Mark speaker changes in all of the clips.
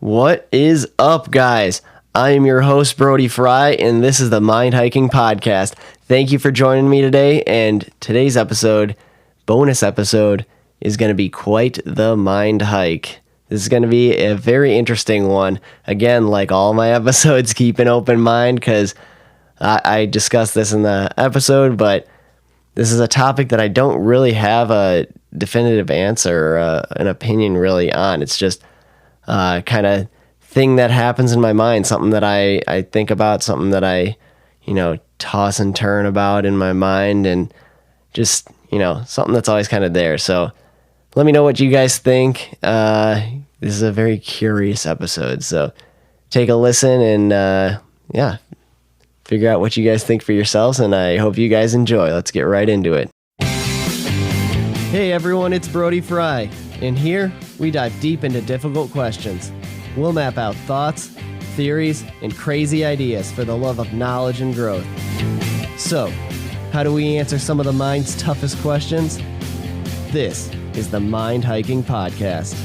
Speaker 1: What is up, guys? I am your host, Brody Frye, and this is the Mind Hiking Podcast. Thank you for joining me today, and today's bonus episode, is going to be quite the mind hike. This is going to be a very interesting one. Again, like all my episodes, keep an open mind, because I discussed this in the episode, but this is a topic that I don't really have a definitive answer or an opinion really on. It's just kind of thing that happens in my mind, something that I think about, something that I, toss and turn about in my mind, and just, something that's always kind of there. So let me know what you guys think. This is a very curious episode, so take a listen and, figure out what you guys think for yourselves, and I hope you guys enjoy. Let's get right into it. Hey everyone, it's Brody Frye, and here we dive deep into difficult questions. We'll map out thoughts, theories, and crazy ideas for the love of knowledge and growth. So, how do we answer some of the mind's toughest questions? This is the Mind Hiking Podcast.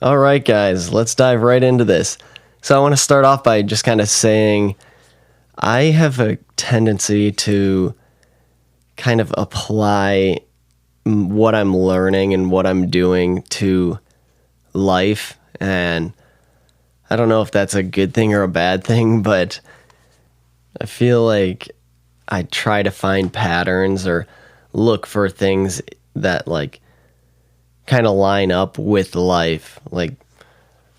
Speaker 1: All right, guys, let's dive right into this. So I want to start off by just kind of saying I have a tendency to kind of apply what I'm learning and what I'm doing to life. And I don't know if that's a good thing or a bad thing, but I feel like I try to find patterns or look for things that kind of line up with life.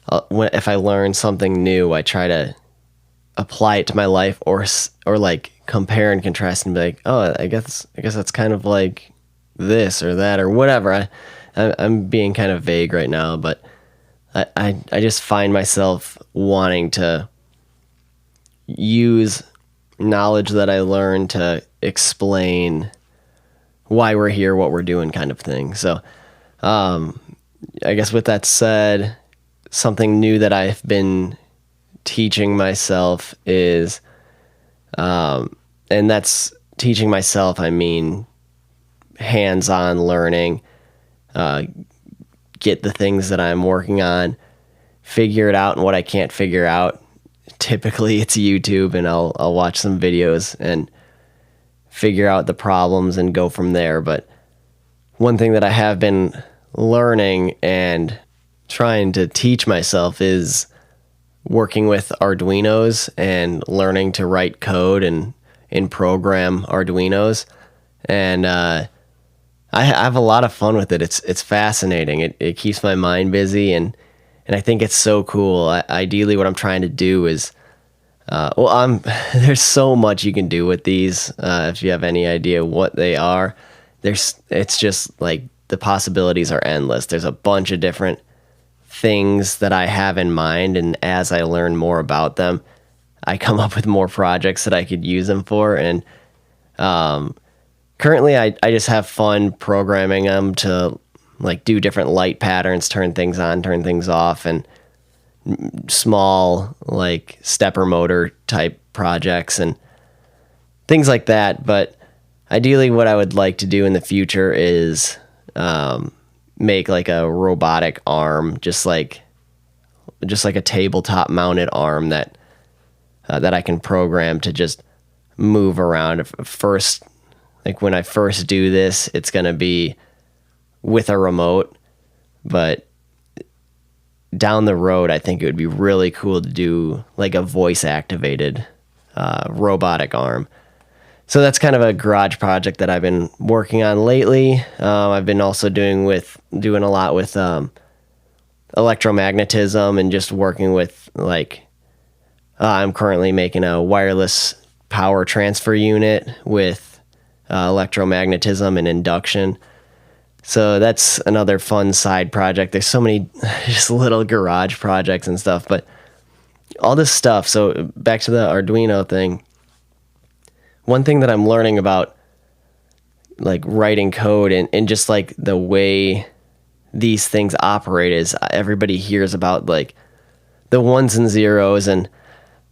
Speaker 1: If I learn something new, I try to apply it to my life, or compare and contrast and be like, oh, I guess that's kind of like this or that or whatever. I'm being kind of vague right now, but I just find myself wanting to use knowledge that I learned to explain why we're here, what we're doing, kind of thing. So I guess with that said, something new that I've been teaching myself is, and that's teaching myself, I mean, hands-on learning, get the things that I'm working on, figure it out, and what I can't figure out. Typically it's YouTube, and I'll watch some videos and figure out the problems and go from there. But one thing that I have been learning and trying to teach myself is working with Arduinos and learning to write code and program Arduinos. And I have a lot of fun with it. It's fascinating. It keeps my mind busy, and I think it's so cool. Ideally, what I'm trying to do is, there's so much you can do with these. If you have any idea what they are, it's just like the possibilities are endless. There's a bunch of different things that I have in mind, and as I learn more about them, I come up with more projects that I could use them for. And currently I just have fun programming them to do different light patterns, turn things on, turn things off, and small stepper motor type projects and things like that. But ideally what I would like to do in the future is make a robotic arm, just like a tabletop mounted arm that I can program to just move around. First, when I first do this, it's going to be with a remote, but down the road, I think it would be really cool to do a voice activated robotic arm. So that's kind of a garage project that I've been working on lately. I've been also doing a lot with electromagnetism, and just working with I'm currently making a wireless power transfer unit with electromagnetism and induction. So that's another fun side project. There's so many just little garage projects and stuff, but all this stuff. So back to the Arduino thing. One thing that I'm learning about writing code and just the way these things operate is everybody hears about the ones and zeros, and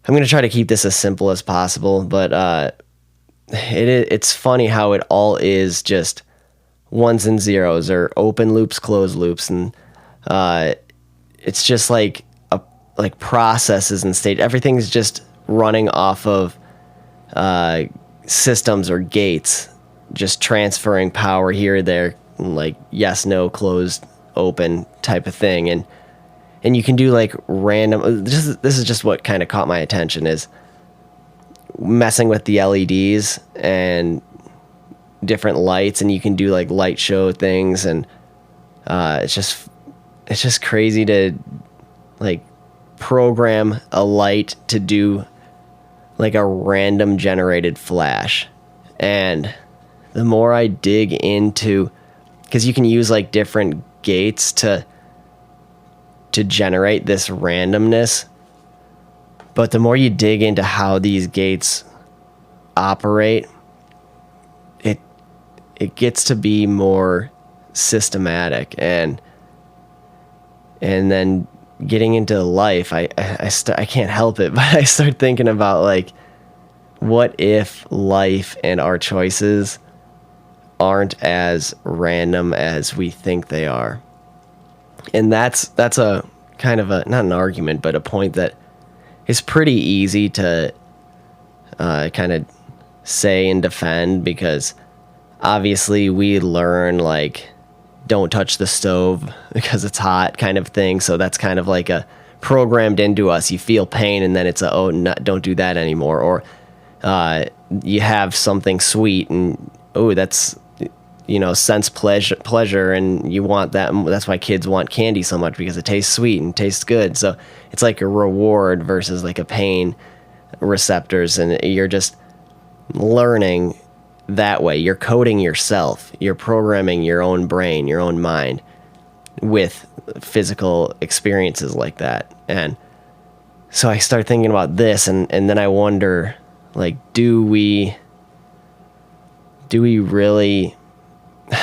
Speaker 1: I'm going to try to keep this as simple as possible, but it's funny how it all is just ones and zeros, or open loops, closed loops, and it's just like processes and state. Everything's just running off of systems or gates, just transferring power here or there, like yes, no, closed, open type of thing. And you can do like random, this is just what kind of caught my attention, is messing with the LEDs and different lights, and you can do like light show things, and it's just crazy to like program a light to do like a random generated flash. And the more I dig into, because you can use like different gates to generate this randomness, but the more you dig into how these gates operate, it gets to be more systematic. And then getting into life, I can't help it, but I start thinking about like, what if life and our choices aren't as random as we think they are? And that's a kind of a, not an argument, but a point that is pretty easy to kind of say and defend, because obviously we learn like, don't touch the stove because it's hot kind of thing. So that's kind of like a programmed into us. You feel pain and then it's don't do that anymore. Or you have something sweet and, that's, sense pleasure, and you want that. That's why kids want candy so much, because it tastes sweet and tastes good. So it's like a reward versus like a pain receptors, and you're just learning that way. You're coding yourself. You're programming your own brain, your own mind with physical experiences like that. And so I start thinking about this, and then I wonder, like, do we really,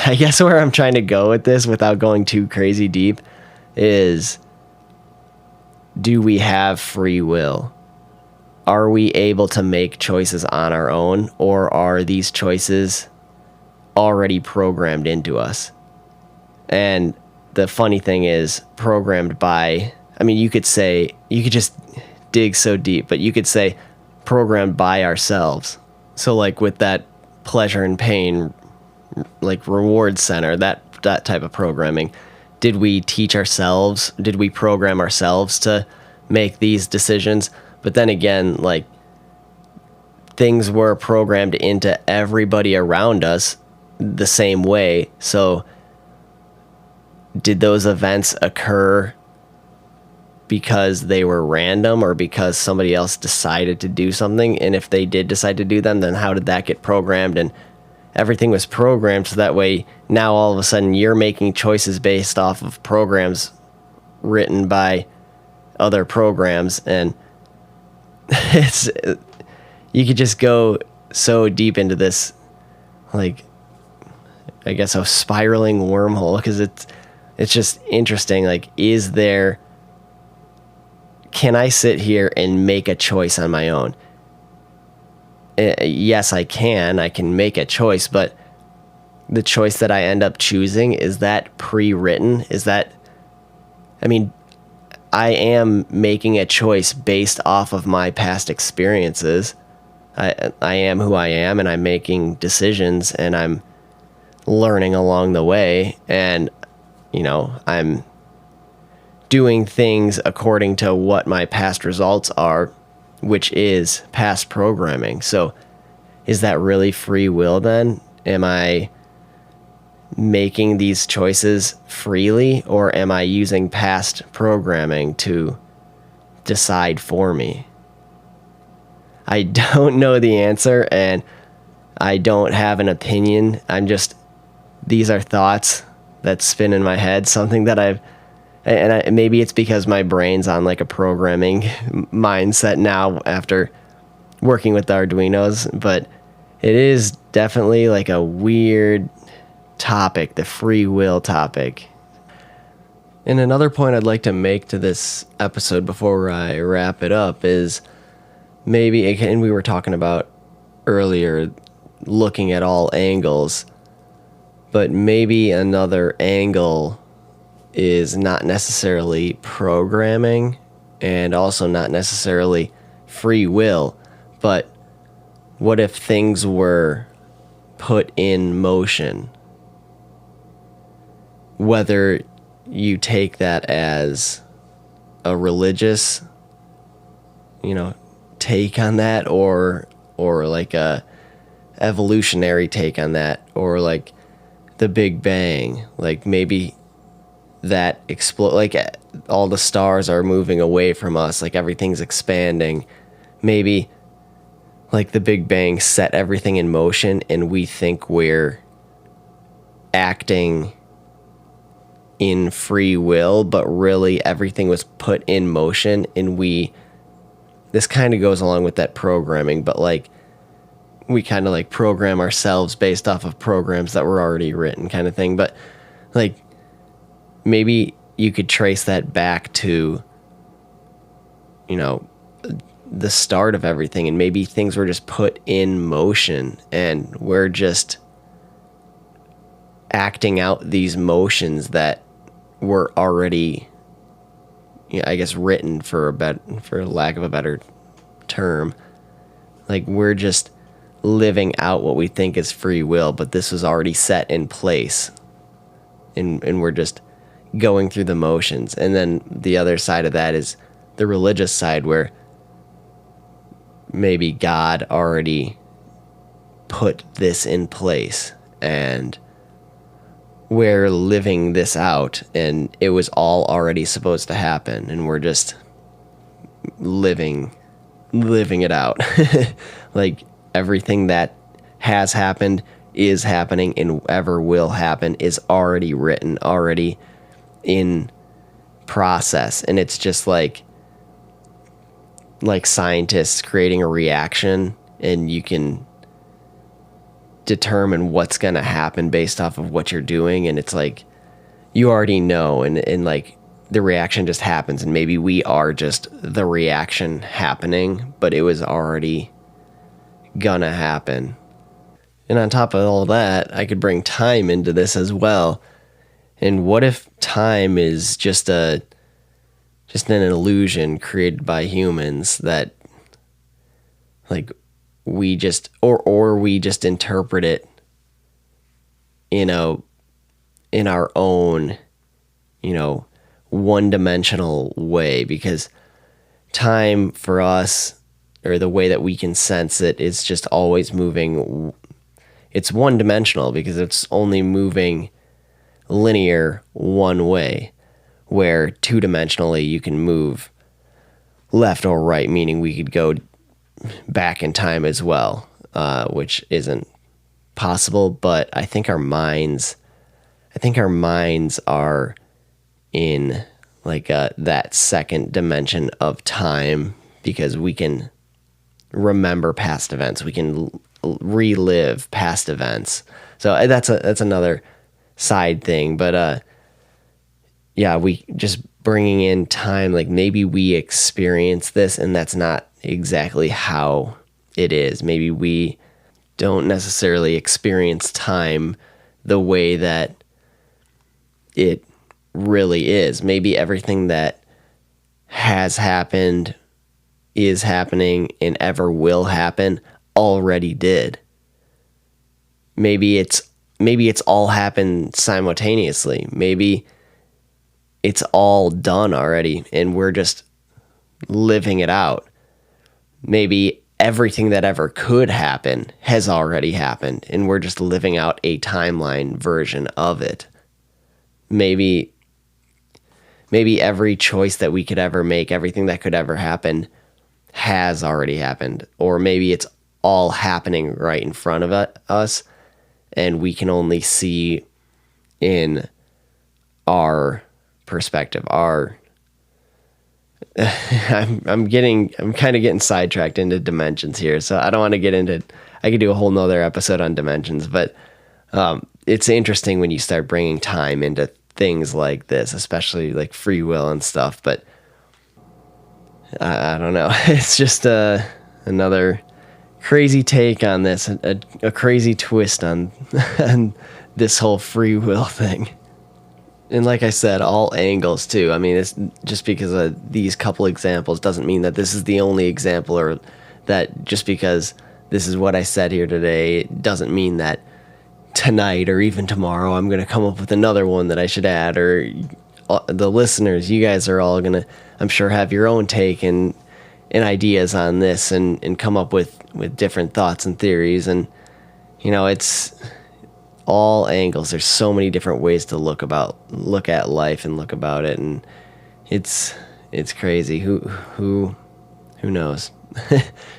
Speaker 1: I guess where I'm trying to go with this without going too crazy deep is, do we have free will? Are we able to make choices on our own, or are these choices already programmed into us? And the funny thing is, programmed by, I mean, you could just dig so deep, but you could say programmed by ourselves. So like with that pleasure and pain, like reward center, that type of programming, did we teach ourselves? Did we program ourselves to make these decisions? But then again, like, things were programmed into everybody around us the same way. So did those events occur because they were random, or because somebody else decided to do something? And if they did decide to do them, then how did that get programmed? And everything was programmed, so that way now all of a sudden you're making choices based off of programs written by other programs. And you could just go so deep into this, like, I guess a spiraling wormhole, because it's just interesting. Like, can I sit here and make a choice on my own? Yes, I can make a choice, but the choice that I end up choosing, is that pre-written? I am making a choice based off of my past experiences. I am who I am, and I'm making decisions, and I'm learning along the way, and I'm doing things according to what my past results are, which is past programming. So is that really free will then? Am I making these choices freely, or am I using past programming to decide for me? I don't know the answer, and I don't have an opinion. These are thoughts that spin in my head, something that maybe it's because my brain's on like a programming mindset now after working with the Arduinos, but it is definitely like a weird topic, the free will topic. And another point I'd like to make to this episode before I wrap it up is, and we were talking about earlier, looking at all angles, but maybe another angle is not necessarily programming and also not necessarily free will, but what if things were put in motion? Whether you take that as a religious, take on that, or like a evolutionary take on that, or like the Big Bang, like maybe that explode, like all the stars are moving away from us, like everything's expanding. Maybe like the Big Bang set everything in motion and we think we're acting in free will, but really everything was put in motion, and this kind of goes along with that programming, but like we kind of like program ourselves based off of programs that were already written, kind of thing. But like maybe you could trace that back to the start of everything, and maybe things were just put in motion and we're just acting out these motions that were already, I guess, written, for lack of a better term. Like we're just living out what we think is free will, but this was already set in place, and we're just going through the motions. And then the other side of that is the religious side, where maybe God already put this in place and we're living this out, and it was all already supposed to happen, and we're just living it out. Like everything that has happened, is happening, and ever will happen is already written, already in process. And it's just like scientists creating a reaction, and you can determine what's going to happen based off of what you're doing. And it's like you already know, and like the reaction just happens, and maybe we are just the reaction happening, but it was already gonna happen. And on top of all that, I could bring time into this as well. And what if time is just an illusion created by humans that like we just or we just interpret it in our own one-dimensional way, because time for us, or the way that we can sense it, is just always moving. It's one-dimensional because it's only moving linear one way, where two-dimensionally you can move left or right, meaning we could go back in time as well, which isn't possible. But I think our minds are in like that second dimension of time, because we can remember past events, we can relive past events. So that's another side thing. But yeah, we just bringing in time, like maybe we experience this and that's not exactly how it is. Maybe we don't necessarily experience time the way that it really is. Maybe everything that has happened, is happening, and ever will happen already did. Maybe it's all happened simultaneously. Maybe it's all done already and we're just living it out. Maybe everything that ever could happen has already happened and we're just living out a timeline version of it. Maybe every choice that we could ever make, everything that could ever happen, has already happened. Or maybe it's all happening right in front of us, and we can only see in our perspective. I'm kind of getting sidetracked into dimensions here, so I don't want to get into. I could do a whole nother episode on dimensions, but it's interesting when you start bringing time into things like this, especially like free will and stuff. But I don't know. It's just another crazy take on this, a crazy twist on, on this whole free will thing. And like I said, all angles too. I mean, it's just because of these couple examples doesn't mean that this is the only example, or that just because this is what I said here today, it doesn't mean that tonight or even tomorrow I'm going to come up with another one that I should add. Or the listeners, you guys are all going to, I'm sure, have your own take and ideas on this, and come up with different thoughts and theories. And, it's all angles. There's so many different ways to look at life and look about it, and it's crazy. Who knows?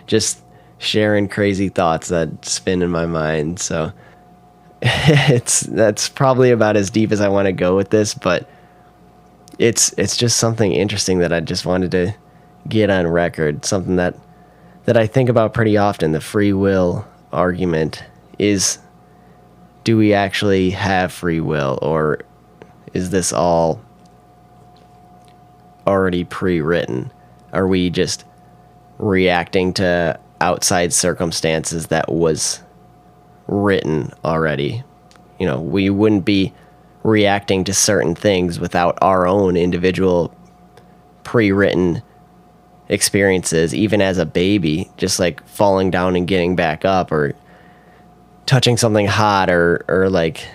Speaker 1: Just sharing crazy thoughts that spin in my mind. So that's probably about as deep as I want to go with this, but it's just something interesting that I just wanted to get on record. Something that I think about pretty often. The free will argument is, do we actually have free will, or is this all already pre-written? Are we just reacting to outside circumstances that was written already? We wouldn't be reacting to certain things without our own individual pre-written experiences, even as a baby, just like falling down and getting back up, or touching something hot, or like,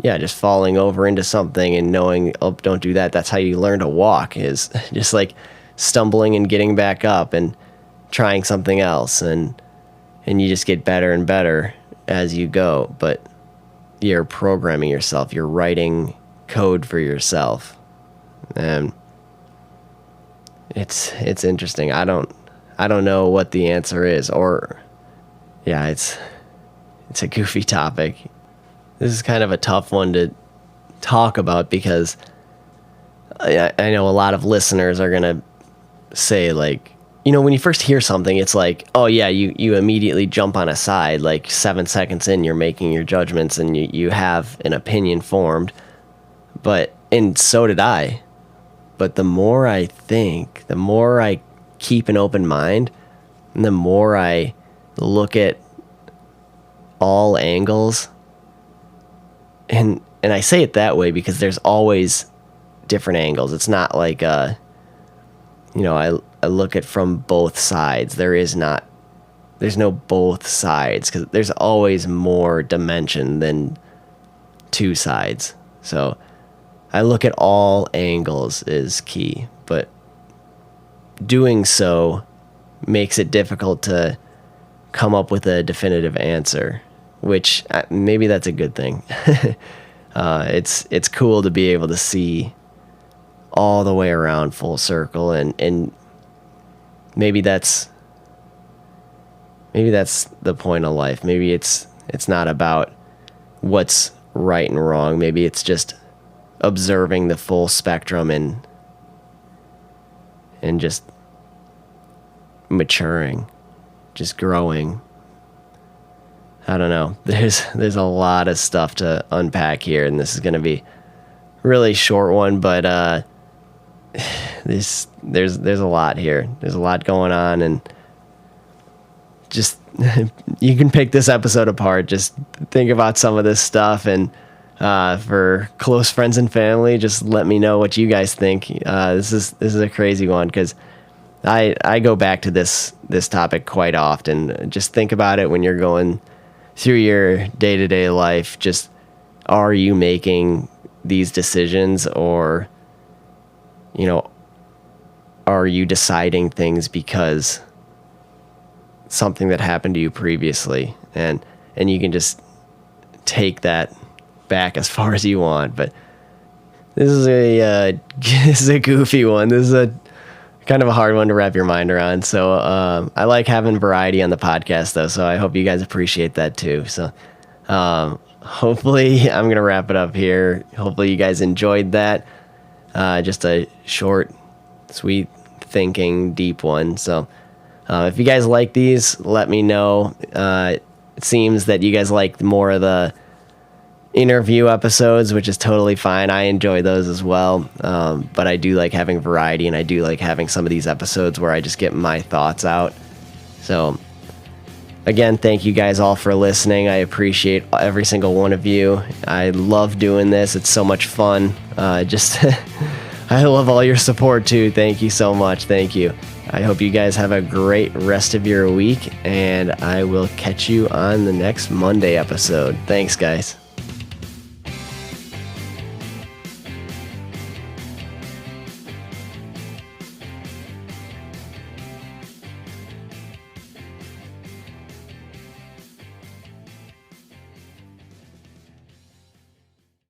Speaker 1: just falling over into something and knowing, oh, don't do that. That's how you learn to walk, is just like stumbling and getting back up and trying something else. And you just get better and better as you go. But you're programming yourself. You're writing code for yourself. And it's interesting. I don't know what the answer is, or it's a goofy topic. This is kind of a tough one to talk about, because I know a lot of listeners are going to say, like, when you first hear something, it's like, oh yeah, you immediately jump on a side. Like 7 seconds in, you're making your judgments and you have an opinion formed. And so did I. But the more I think, the more I keep an open mind, and the more I look at all angles, and I say it that way because there's always different angles. It's not like I look at from both sides. There's no both sides, because there's always more dimension than two sides. So I look at all angles is key, but doing so makes it difficult to come up with a definitive answer, which maybe that's a good thing. It's cool to be able to see all the way around full circle, and maybe that's the point of life. Maybe it's not about what's right and wrong. Maybe it's just observing the full spectrum and just maturing, just growing. I don't know. There's a lot of stuff to unpack here, and this is going to be a really short one, but there's a lot here. There's a lot going on, and just you can pick this episode apart. Just think about some of this stuff, and for close friends and family, just let me know what you guys think. This is a crazy one, because I go back to this topic quite often. Just think about it when you're going through your day-to-day life. Just, are you making these decisions, or are you deciding things because something that happened to you previously? And you can just take that back as far as you want. But this is a goofy one. This is a kind of a hard one to wrap your mind around. So I like having variety on the podcast, though, so I hope you guys appreciate that too. So hopefully I'm gonna wrap it up here. Hopefully you guys enjoyed that. Just a short, sweet, thinking, deep one. So if you guys like these, let me know. It seems that you guys like more of the interview episodes, which is totally fine. I enjoy those as well. But I do like having variety, and I do like having some of these episodes where I just get my thoughts out. So Again, thank you guys all for listening. I appreciate every single one of you. I love doing this. It's so much fun. I love all your support too. Thank you so much. Thank you. I hope you guys have a great rest of your week, and I will catch you on the next Monday episode. Thanks, guys.